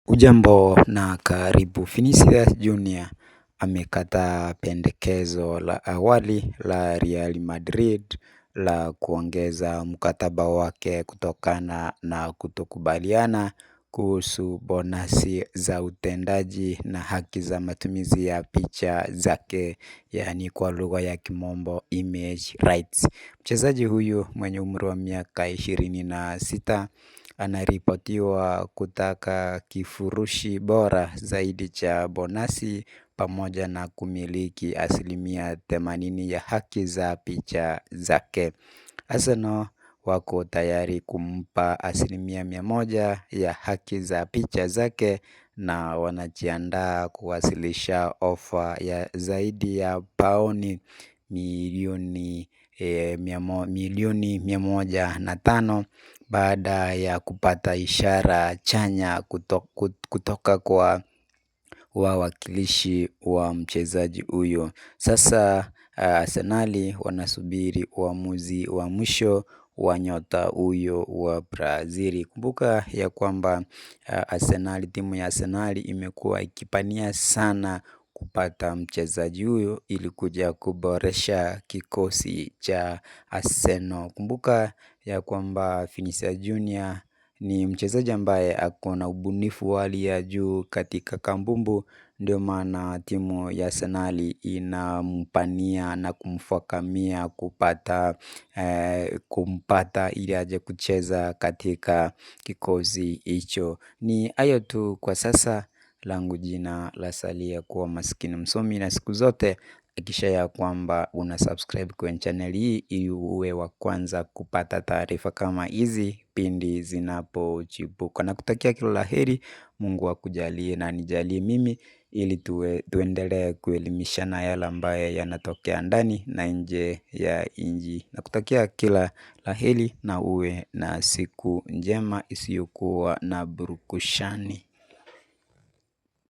Ujambo na karibu. Vinicius Junior amekataa pendekezo la awali la Real Madrid la kuongeza mkataba wake kutokana na kutokubaliana kuhusu bonasi za utendaji na haki za matumizi ya picha zake, yaani kwa lugha ya kimombo image rights. Mchezaji huyu mwenye umri wa miaka 26 anaripotiwa kutaka kifurushi bora zaidi cha bonasi pamoja na kumiliki 80% ya haki za picha zake. Arsenal wako tayari kumpa 100% ya haki za picha zake na wanajiandaa kuwasilisha ofa ya zaidi ya pauni milioni 105 baada ya kupata ishara chanya kutoka kwa wawakilishi wa mchezaji huyo. Sasa Arsenali wanasubiri uamuzi wa mwisho wa nyota huyo wa Brazil. Kumbuka ya kwamba timu ya Arsenali imekuwa ikipania sana kupata mchezaji huyo ili kuja kuboresha kikosi cha Arsenal. Kumbuka ya kwamba Vinicius Junior ni mchezaji ambaye ako na ubunifu wa hali ya juu katika kambumbu. Ndio maana timu ya Arsenali inampania na kumfakamia kumpata ili aje kucheza katika kikosi hicho. Ni hayo tu kwa sasa. Langu jina lasalia kuwa Maskini Msomi, na siku zote hakikisha ya kwamba una subscribe kwenye channel hii ili uwe wa kwanza kupata taarifa kama hizi pindi zinapochipuka. Nakutakia kila la heri. Mungu akujalie na anijalie mimi ili tuendelee kuelimishana yale ambayo yanatokea ndani na nje ya nchi. Nakutakia kila la heri na uwe na siku njema isiyokuwa na burukushani.